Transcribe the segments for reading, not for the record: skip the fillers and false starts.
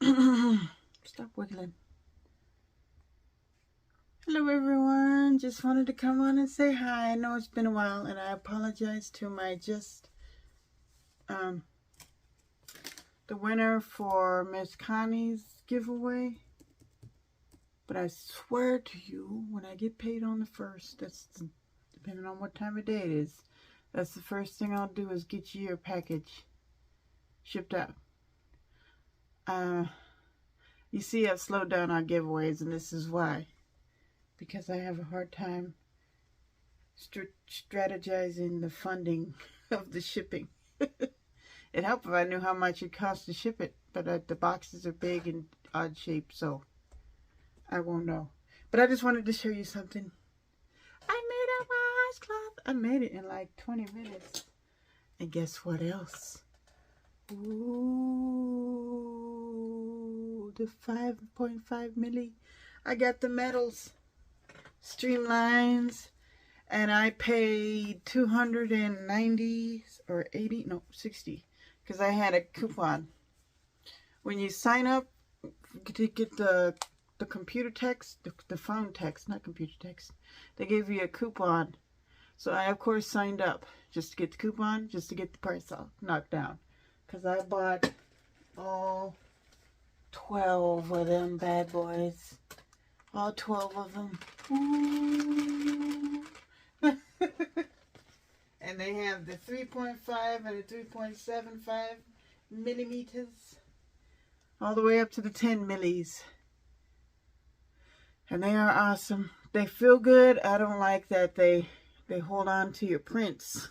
Stop wiggling. Hello everyone, just wanted to come on and say hi. I know it's been a while and I apologize to my the winner for Miss Connie's giveaway. But I swear to you, when I get paid on the 1st, that's depending on what time of day it is, that's the first thing I'll do is get you your package shipped out. You see, I've slowed down on giveaways, and this is why. Because I have a hard time strategizing the funding of the shipping. It'd help if I knew how much it costs to ship it, but the boxes are big and odd shaped, so I won't know. But I just wanted to show you something. I made a washcloth. I made it in like 20 minutes. And guess what else? Ooh, the 5.5 milli. I got the metals, streamlines, and I paid 290 or 80, no, 60, because I had a coupon. When you sign up to get the computer text, the phone text, not computer text, they gave you a coupon. So I, of course, signed up just to get the coupon, just to get the price all knocked down. Because I bought all 12 of them bad boys. All 12 of them. Ooh. And they have the 3.5 and the 3.75 millimeters. All the way up to the 10 millis. And they are awesome. They feel good. I don't like that they hold on to your prints.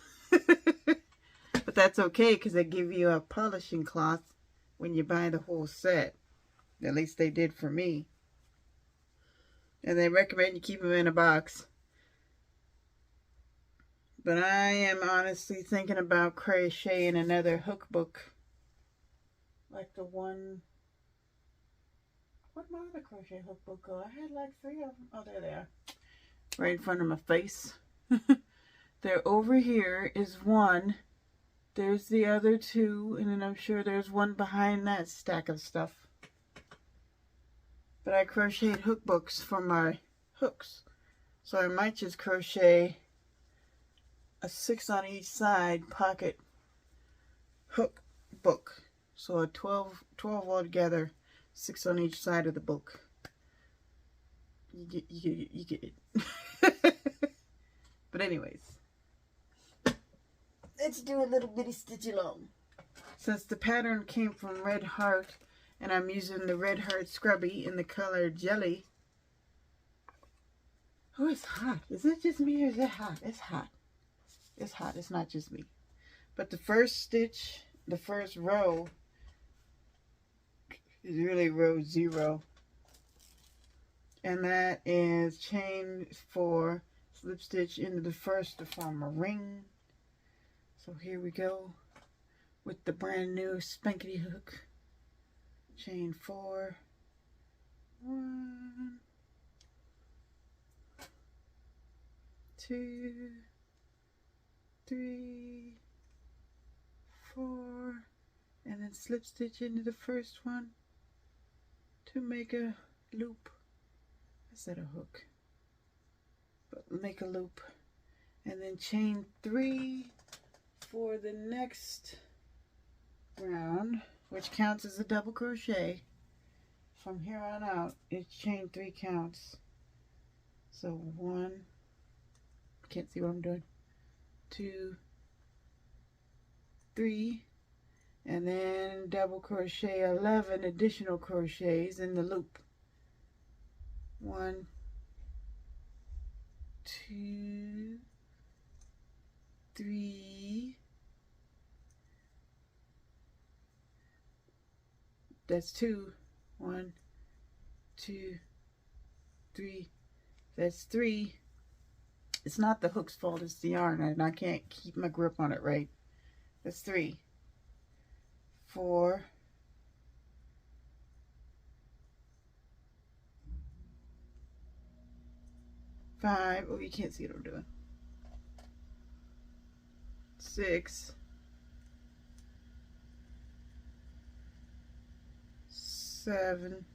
But that's okay because they give you a polishing cloth when you buy the whole set. At least they did for me. And they recommend you keep them in a box. But I am honestly thinking about crocheting another hook book. Like the one... Where'd my other crochet hook book go? I had like 3 of them. Oh, there they are. Right in front of my face. There over here is one. There's the other 2. And then I'm sure there's one behind that stack of stuff. But I crocheted hook books for my hooks. So I might just crochet a 6 on each side pocket hook book. So a 12 altogether, 6 on each side of the book. You get it. But anyways, let's do a little bitty stitch along. Since the pattern came from Red Heart, and I'm using the Red Heart Scrubby in the color Jelly. Oh, it's hot. Is it just me or is it hot? It's hot. It's hot. It's not just me. But the first stitch, the first row, is really row 0. And that is chain 4, slip stitch into the first to form a ring. So here we go with the brand new spankety hook. Chain 4, 1, 2, 3, 4, and then slip stitch into the first one to make a loop. I said a hook, but make a loop, and then chain 3 for the next round, which counts as a double crochet. From here on out, it's chain 3 counts. So 1, can't see what I'm doing, 2, 3, and then double crochet 11 additional crochets in the loop. 1, 2, 3, that's 2, 1, 2, 3, that's 3. It's not the hook's fault, it's the yarn, and I can't keep my grip on it right. That's 3, 4, 5, oh, you can't see what I'm doing, 6, 7,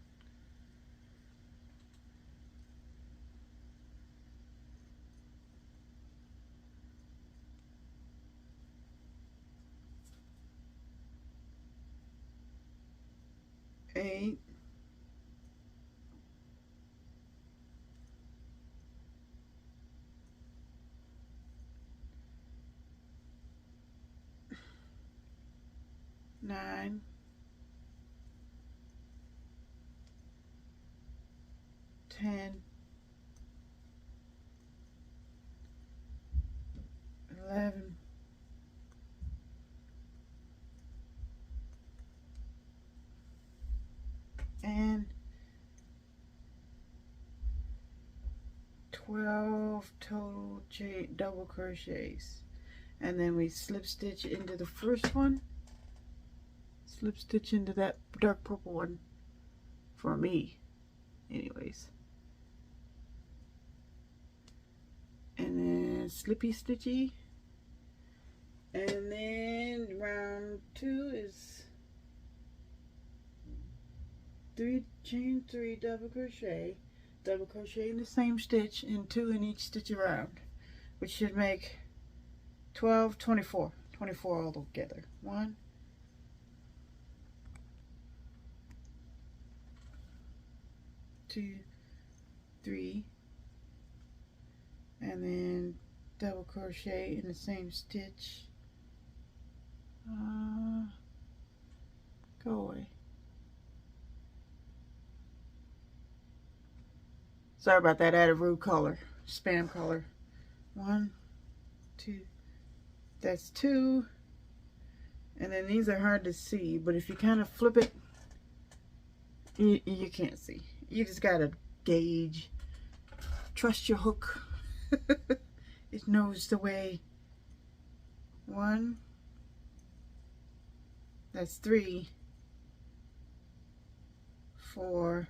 8, 9, 10, 11, 12 total double crochets, and then we slip stitch into the first one, slip stitch into that dark purple one for me anyways, and then slippy stitchy, and then round 2 is 3 chain 3 double crochet in the same stitch and 2 in each stitch around, which should make 12, 24 all together. 1, 2, 3, and then double crochet in the same stitch. Go away. Sorry about that, I had a rude color, spam color. 1, 2, that's 2, and then these are hard to see, but if you kind of flip it, you can't see. You just gotta gauge, trust your hook. It knows the way. 1, that's 3, 4,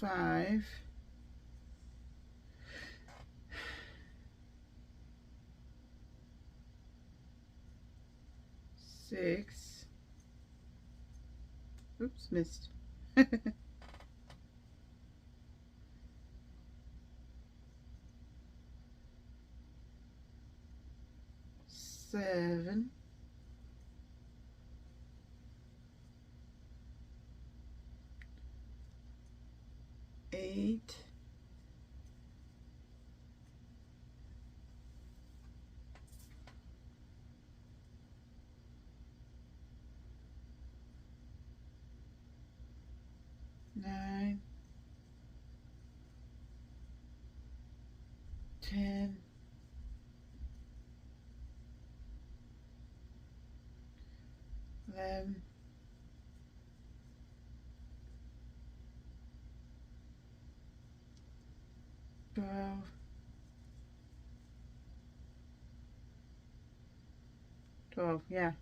5, 6, oops, missed. 7, 8, 9, 10, 11, 12, 12, yeah.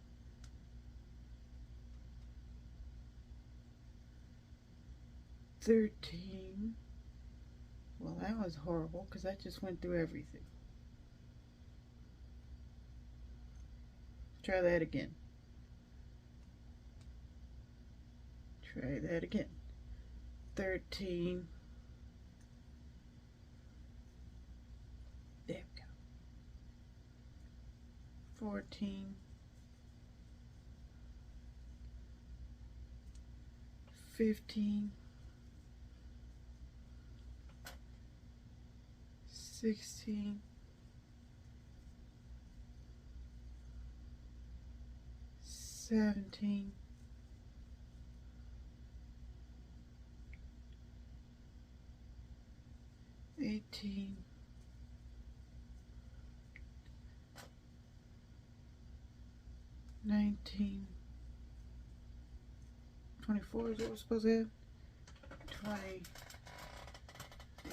13. Well, that was horrible because I just went through everything. Try that again. Try that again. 13. There we go. 14. 15. 16. 17. 18. 19. 24 is what we're supposed to have. 20.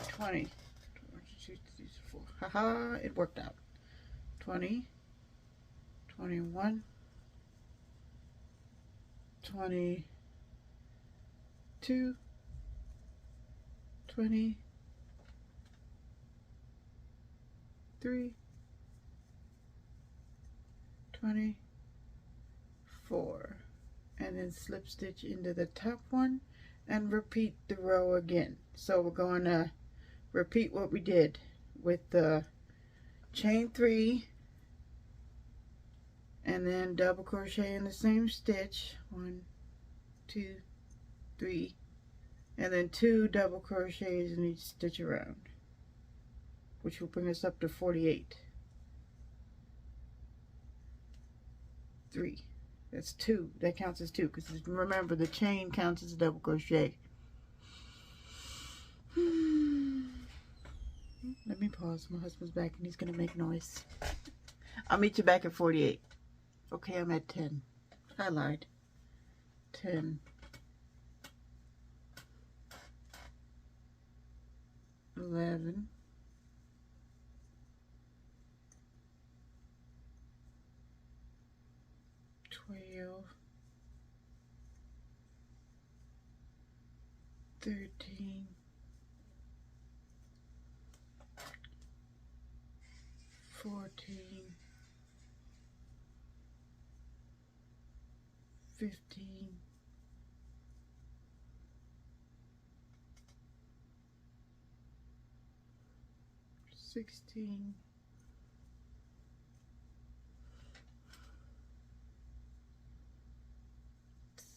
20. 4. Haha, it worked out. 20. 21. 22. 2, 20, 3, 24, and then slip stitch into the top one and repeat the row again. So we're going to repeat what we did with the chain 3 and then double crochet in the same stitch, 1, 2, 3, and then 2 double crochets in each stitch around, which will bring us up to 48. 3, that's 2, that counts as 2, because remember the chain counts as a double crochet. Let me pause, my husband's back and he's gonna make noise. I'll meet you back at 48. Okay, I'm at 10. I lied. 10, 11, 12, 13, 14, 15, 16,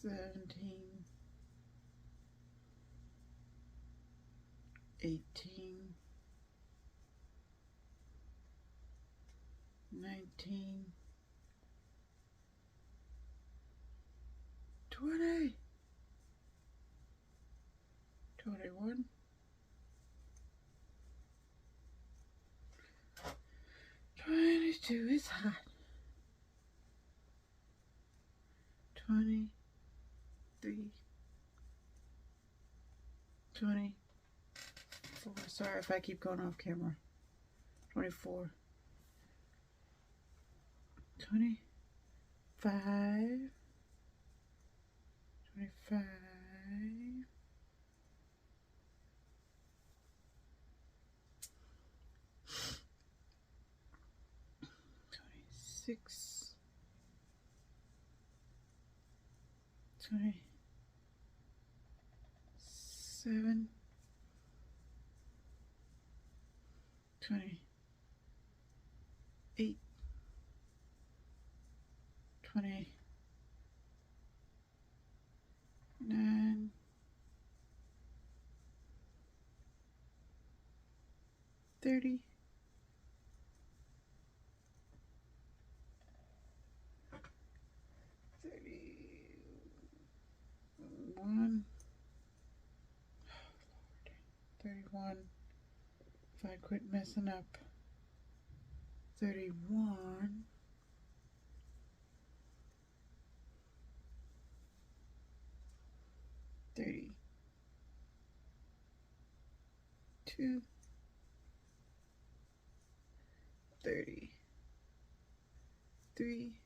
17, 18, 19, 20, 21, 22, it's hot, 23, 24, sorry if I keep going off camera, 24, 25, 25, 26, 27, 28, 29, 30, 31, 31, if I quit messing up, 31, 32, 33,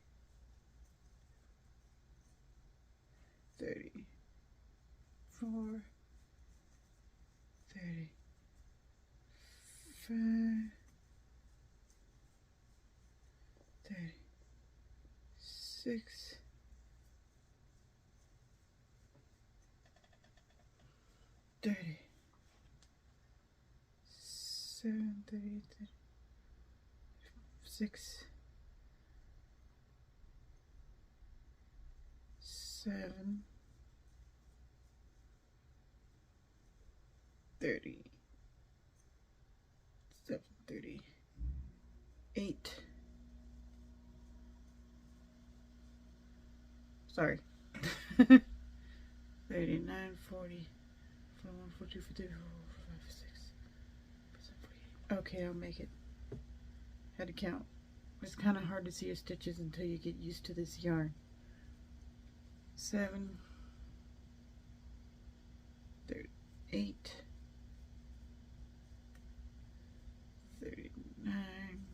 34, 35, 36, 37, 38, 36, 7, 30, 38, sorry, 39, 40, 41, 42, 43, 44, 45, 46, 48. Okay, I'll make it. Had to count. It's kind of hard to see your stitches until you get used to this yarn. 7, 38, 39,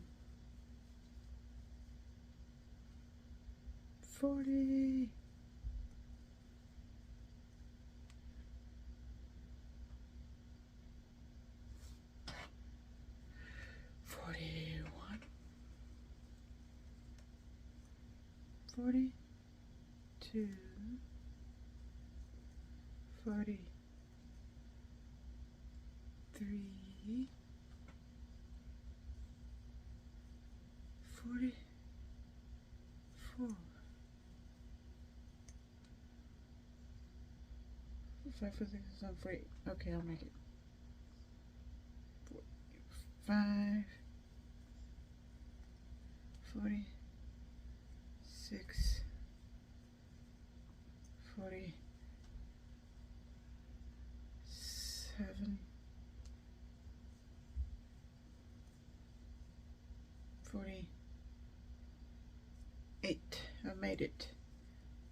40, 42, 43, 44. 5 for 6 is on 48. Okay, I'll make it 45, 46, 47, 48. I made it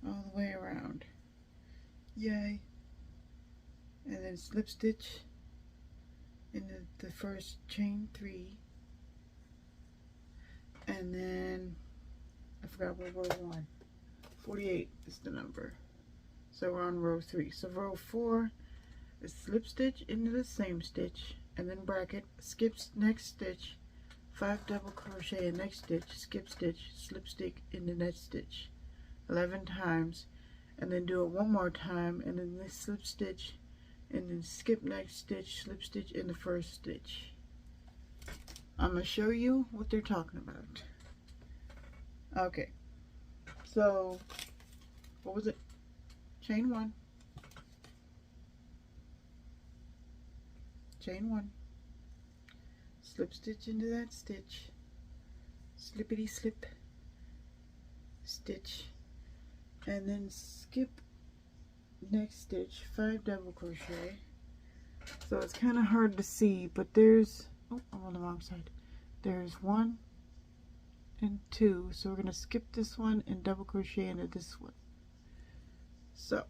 all the way around. Yay. And then slip stitch in the first chain 3, and then I forgot what row 1. 48 is the number, so we're on row 3. So row 4 is slip stitch into the same stitch, and then bracket, skip next stitch, 5 double crochet in next stitch, skip stitch, slip stitch in the next stitch 11 times, and then do it one more time, and then this slip stitch, and then skip next stitch, slip stitch in the first stitch. I'm going to show you what they're talking about. Okay, so what was it? Chain 1, chain 1, slip stitch into that stitch, slippity slip stitch, and then skip next stitch, 5 double crochet. So it's kind of hard to see, but there's, oh, I'm on the wrong side. There's 1 and 2, so we're going to skip this one and double crochet into this one. So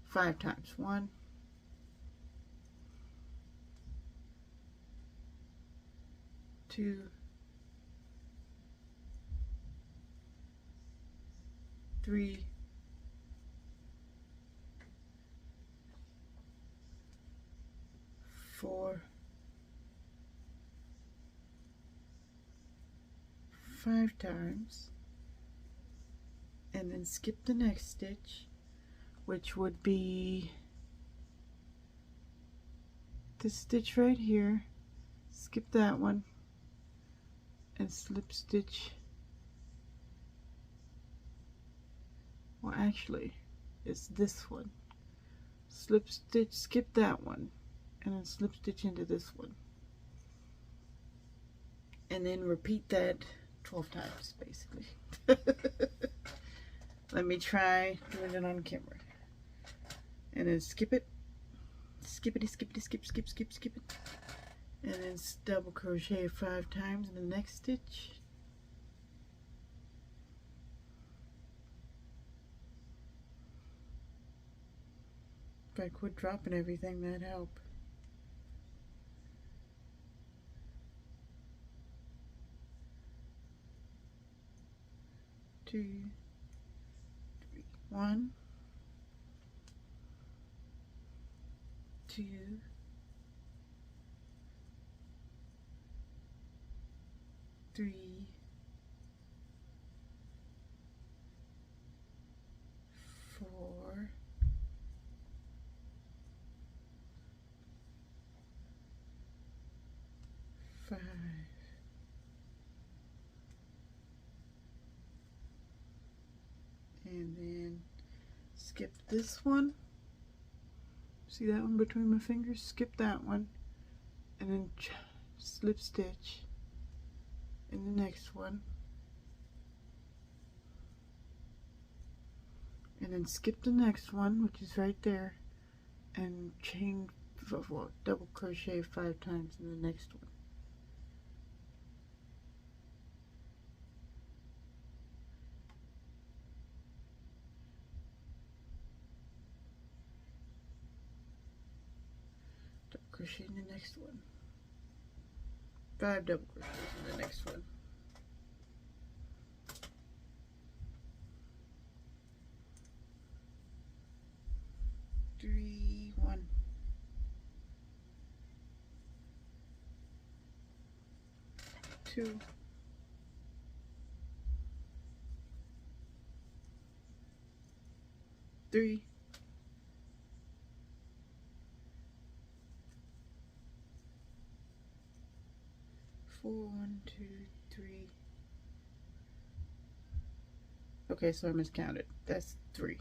5 times. 1, 2, 3, 4, 5 times, and then skip the next stitch, which would be this stitch right here. Skip that one and slip stitch. Well, actually, it's this one. Slip stitch, skip that one, and then slip stitch into this one, and then repeat that 12 times basically. Let me try doing it on camera. And then skip it, skippity skippity skip skip skip skip it, and then double crochet 5 times in the next stitch. If I quit dropping everything, that'd help. Two, 3, 1, 2, 3, 4, 5, and then skip this one. See that one between my fingers? Skip that one, and then slip stitch in the next one, and then skip the next one, which is right there, and chain, well, double crochet 5 times in the next one. Double crochet in the next one. 5 double crochets in the next one. Three, 1, 2, 3, 4, 1, 2, 3. Okay, so I miscounted. That's 3,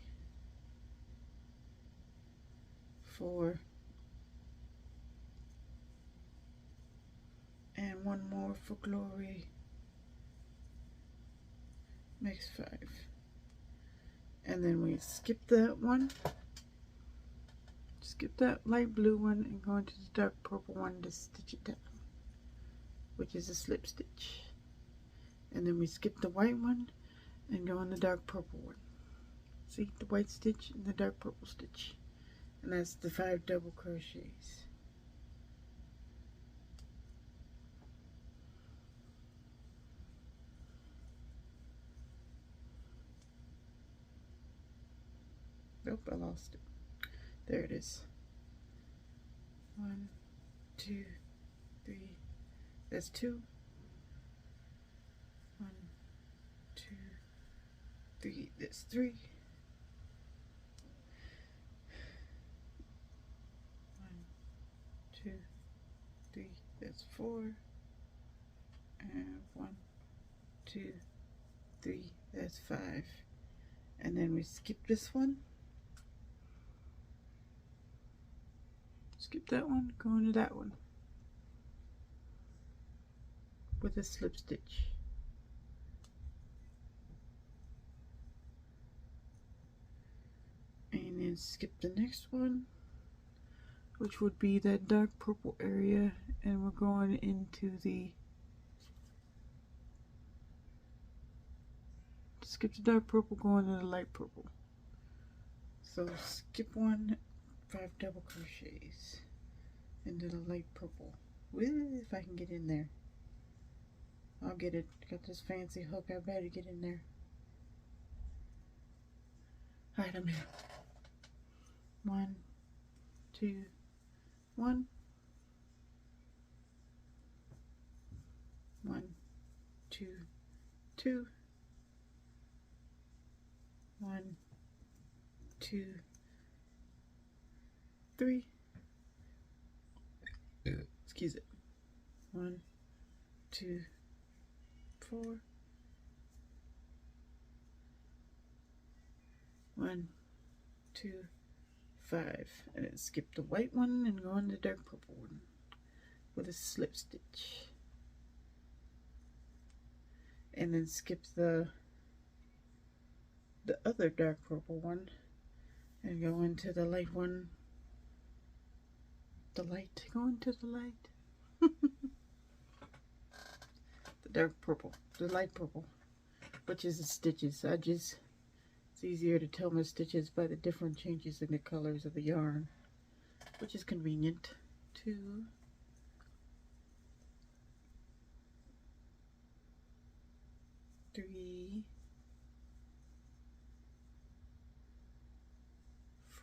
4, and one more for glory. Makes 5. And then we skip that one. Skip that light blue one and go into the dark purple one to stitch it down, which is a slip stitch. And then we skip the white one and go in the dark purple one. See the white stitch and the dark purple stitch. And that's the 5 double crochets. Nope, I lost it. There it is. 1, 2, 3. That's 2. 1, 2, 3. That's 3. 1, 2, 3. That's 4. And 1, 2, 3. That's 5. And then we skip this one. Skip that one, go into that one with a slip stitch. And then skip the next one, which would be that dark purple area, and we're going into the, skip the dark purple, go into the light purple. So skip one, 5 double crochets into the light purple. If I can get in there. I'll get it. Got this fancy hook. I better get in there. Alright, I'm in. 1, 2, 1. 1, 2, 2. 1, 2, 3. Excuse it. 1, 2, 4. 1, 2, 5. And then skip the white one and go on the dark purple one with a slip stitch. And then skip the other dark purple one and go into the light one. The light, go into the light. The dark purple, the light purple, which is the stitches. It's easier to tell my stitches by the different changes in the colors of the yarn, which is convenient. 2, 3,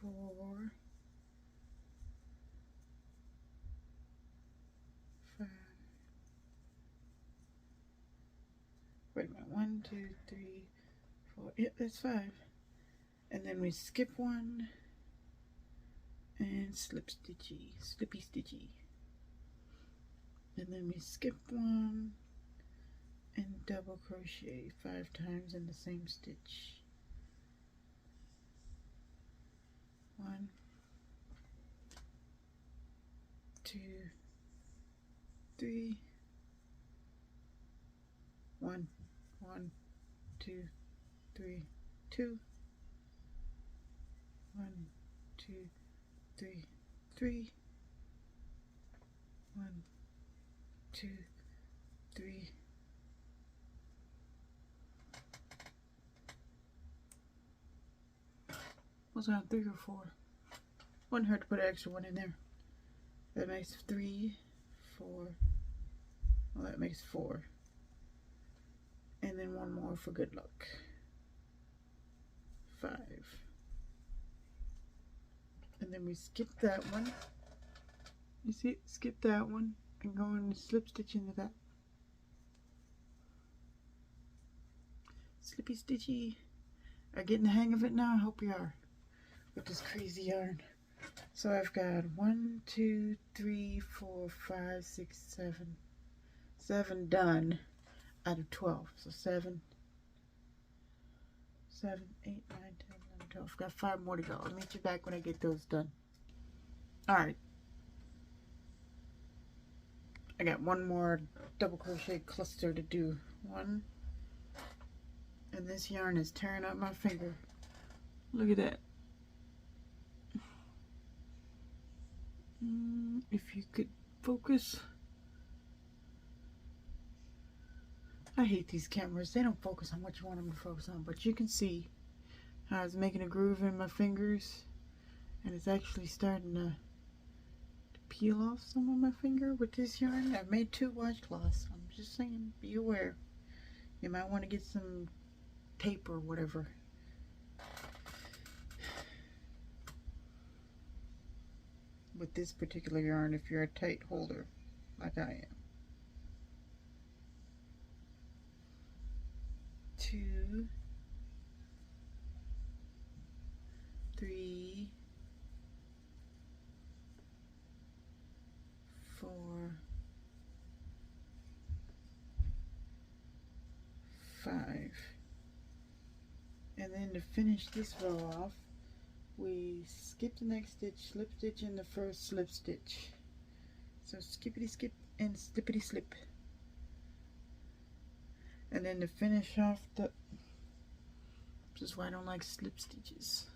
4, 5. Wait a minute. 1, 2, 3, 4. Yep, that's 5. And then we skip one and slippy stitchy. And then we skip one and double crochet 5 times in the same stitch. 1, 2, 3. 1, 2, 3, 2. 1, 2, 3, 3. 1, 2, 3. Was it on 3 or 4? Wouldn't hurt to put an extra one in there. That makes 3, 4. Well, that makes 4. And then one more for good luck. 5. And then we skip that one. You see, skip that one and go and slip stitch into that. Slippy stitchy. Are you getting the hang of it now? I hope you are. with this crazy yarn. So I've got 1, 2, 3, 4, 5, 6, 7 done out of 12. So 7, 8, 9, 10, 11, 12. I've got 5 more to go. I'll meet you back when I get those done. Alright. I got one more double crochet cluster to do. 1. And this yarn is tearing up my finger. Look at that. If you could focus. I hate these cameras. They don't focus on what you want them to focus on. But you can see how it's making a groove in my fingers. And it's actually starting to peel off some of my finger with this yarn. I've made 2 washcloths. I'm just saying, be aware. You might want to get some tape or whatever. With this particular yarn, if you're a tight holder like I am. 2, 3, 4, 5. And then to finish this row off, we skip the next stitch, slip stitch in the first slip stitch. So skippity skip and slippity slip. And then to finish off the, this is why I don't like slip stitches.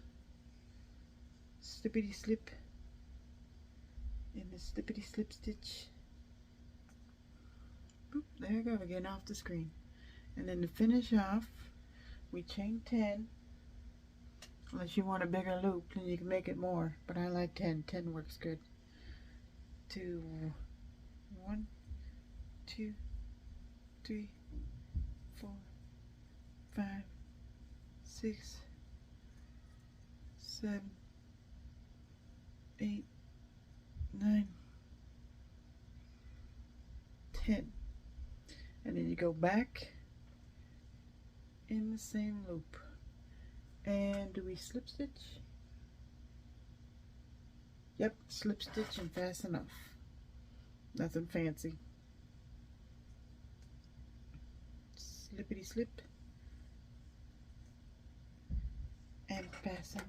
Slippity slip in the slippity slip stitch. Boop, there you go, again off the screen. And then to finish off, we chain 10. Unless you want a bigger loop, then you can make it more. But I like 10. 10 works good. 2, 1, 2, 3, 4, 5, 6, 7, 8, 9, 10. And then you go back in the same loop. And do we slip stitch? Yep, slip stitch and fasten off. Nothing fancy. Slippity slip and fasten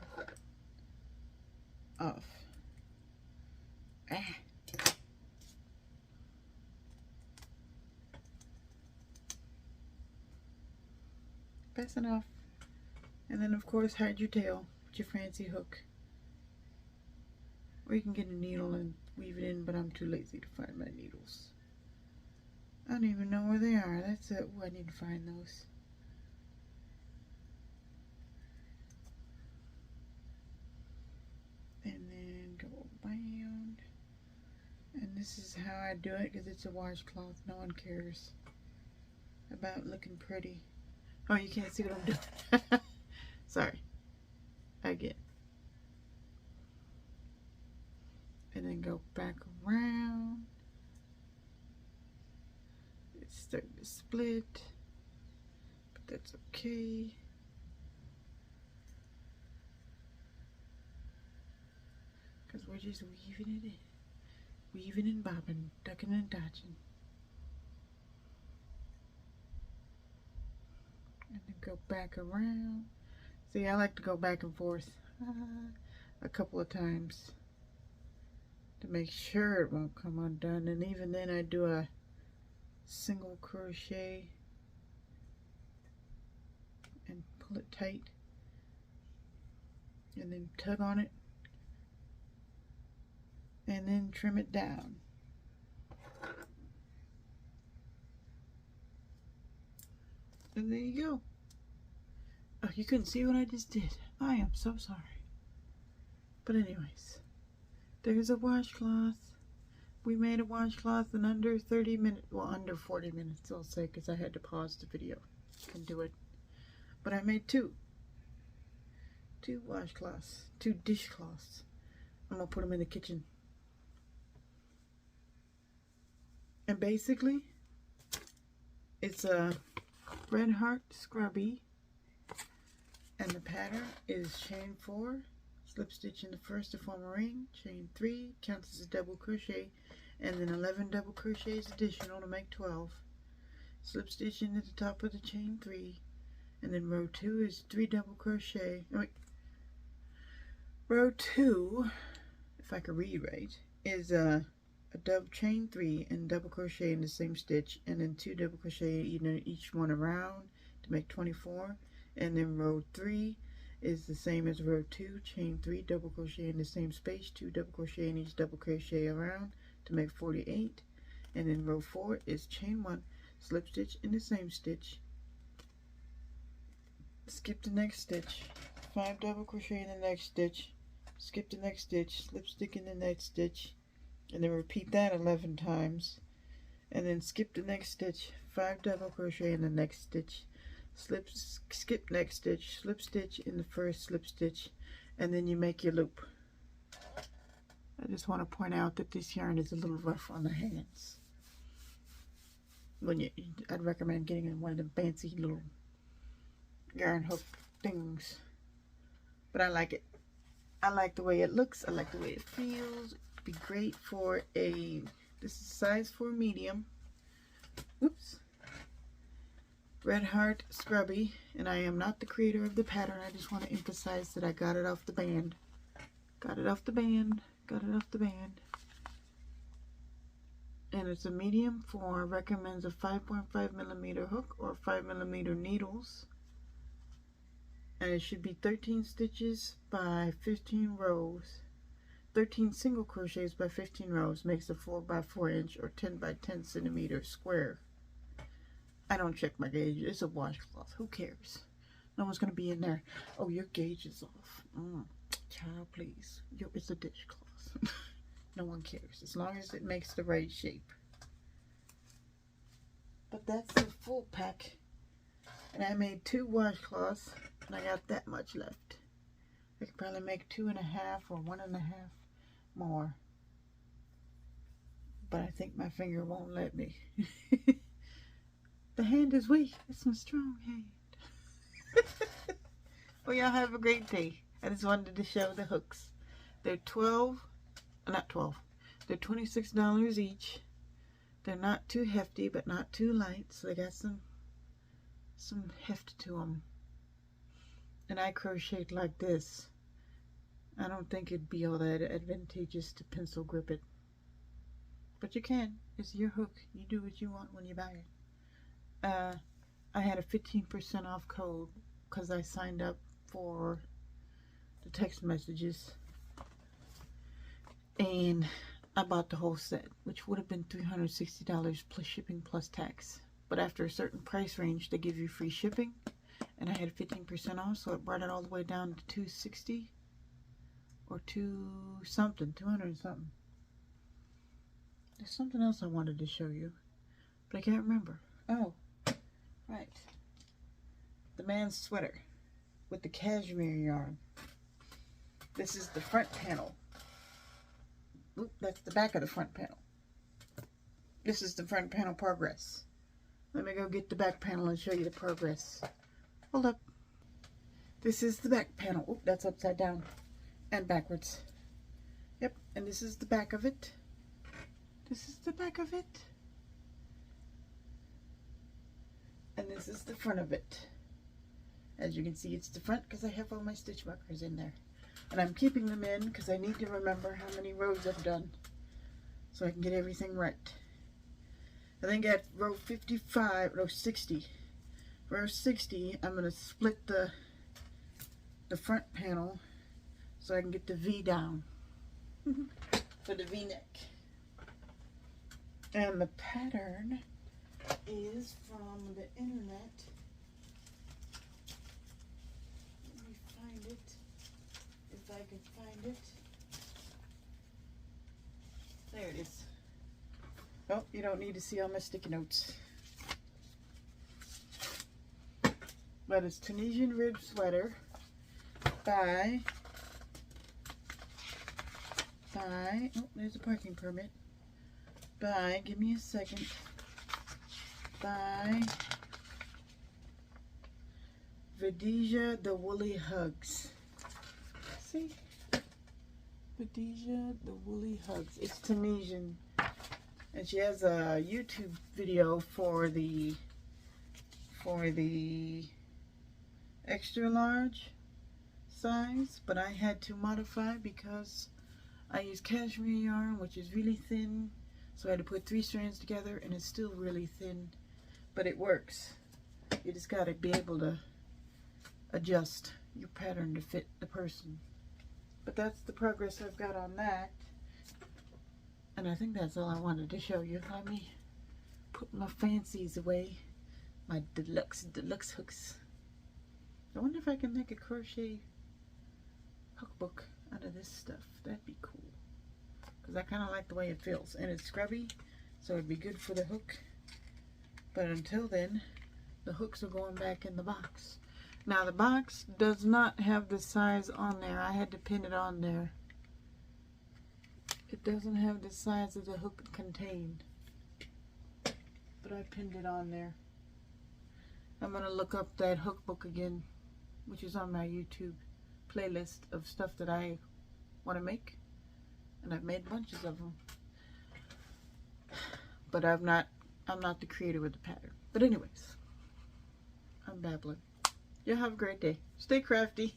off. Ah. Fasten off. And then of course hide your tail with your fancy hook. Or you can get a needle and weave it in, but I'm too lazy to find my needles. I don't even know where they are. That's it. Oh, I need to find those. And then go around. And this is how I do it because it's a washcloth. No one cares about looking pretty. Oh, you can't see what I'm doing. Sorry. Again. And then go back around. It's starting to split. But that's okay. Because we're just weaving it in. Weaving and bobbing, ducking and dodging. And then go back around. See, I like to go back and forth a couple of times to make sure it won't come undone. And even then I do a single crochet and pull it tight and then tug on it and then trim it down. And there you go. Oh, you couldn't see what I just did. I am so sorry. But anyways, there's a washcloth. We made a washcloth in under 30 minutes. Well, under 40 minutes, I'll say, because I had to pause the video. Can do it. But I made 2 washcloths. 2 dishcloths. I'm going to put them in the kitchen. And basically, it's a Red Heart Scrubby. And the pattern is chain 4, slip stitch in the first to form a ring, chain 3, counts as a double crochet, and then 11 double crochets additional to make 12. Slip stitch into the top of the chain 3, and then row 2 is 3 double crochet. Oh, wait. Row 2, if I could read right, is a double chain 3 and double crochet in the same stitch, and then 2 double crochet in each one around to make 24. And then row 3 is the same as row 2, chain 3 double crochet in the same space, 2 double crochet in each double crochet around to make 48. And then row 4 is chain 1, slip stitch in the same stitch, skip the next stitch, 5 double crochet in the next stitch, skip the next stitch, slip stitch in the next stitch, and then repeat that 11 times, and then skip the next stitch, 5 double crochet in the next stitch, skip next stitch, slip stitch in the first slip stitch, and then you make your loop. I just want to point out that this yarn is a little rough on the hands. I'd recommend getting one of the fancy little yarn hook things, but I like it. I like the way it looks. I like the way it feels. It'd be great for this is size 4 medium. Oops. Red Heart Scrubby, and I am not the creator of the pattern. I just want to emphasize that I got it off the band. Got it off the band. Got it off the band. And it's a medium 4. Recommends a 5.5 millimeter hook or 5 millimeter needles. And it should be 13 stitches by 15 rows. 13 single crochets by 15 rows makes a 4 by 4 inch or 10 by 10 centimeter square. I don't check my gauge. It's a washcloth. Who cares? No one's going to be in there. Oh, your gauge is off. Child, please. It's a dishcloth. No one cares. As long as it makes the right shape. But that's the full pack. And I made 2 washcloths. And I got that much left. I could probably make 2.5 or 1.5 more. But I think my finger won't let me. The hand is weak. It's my strong hand. Well, y'all have a great day. I just wanted to show the hooks. They're not 12. They're $26 each. They're not too hefty, but not too light. So they got some heft to them. And I crocheted like this. I don't think it'd be all that advantageous to pencil grip it. But you can. It's your hook. You do what you want when you buy it. I had a 15% off code because I signed up for the text messages, and I bought the whole set, which would have been $360 plus shipping plus tax. But after a certain price range, they give you free shipping, and I had 15% off, so it brought it all the way down to $260 or $200 something. There's something else I wanted to show you, but I can't remember. Oh, right. The man's sweater with the cashmere yarn. This is the front panel. Oop, that's the back of the front panel. This is the front panel progress. Let me go get the back panel and show you the progress. Hold up. This is the back panel. Oop, that's upside down and backwards. Yep, and this is the back of it. This is the back of it. And this is the front of it. As you can see, it's the front because I have all my stitch markers in there. And I'm keeping them in because I need to remember how many rows I've done so I can get everything right. I think at row 60. Row 60, I'm going to split the front panel so I can get the V down for the V-neck. And the pattern is from the internet. Let me find it, if I can find it. There it is. Oh, you don't need to see all my sticky notes. But it's Tunisian rib sweater by, oh, there's a parking permit. By, give me a second. By Vidija the Woolly Hugs. See? Khadija, the Woolly Hugs. It's Tunisian. And she has a YouTube video for the extra large size, but I had to modify because I use cashmere yarn, which is really thin, so I had to put 3 strands together, and it's still really thin, but it works. You just got to be able to adjust your pattern to fit the person. But that's the progress I've got on that. And I think that's all I wanted to show you. Let me put my fancies away. My deluxe hooks. I wonder if I can make a crochet hook book out of this stuff. That'd be cool. Because I kind of like the way it feels. And it's scrubby, so it'd be good for the hook. But until then, the hooks are going back in the box. Now the box does not have the size on there. I had to pin it on there. It doesn't have the size of the hook it contained. But I pinned it on there. I'm going to look up that hook book again, which is on my YouTube playlist of stuff that I want to make. And I've made bunches of them. But I'm not the creator with the pattern. But anyways, I'm babbling. Y'all have a great day. Stay crafty.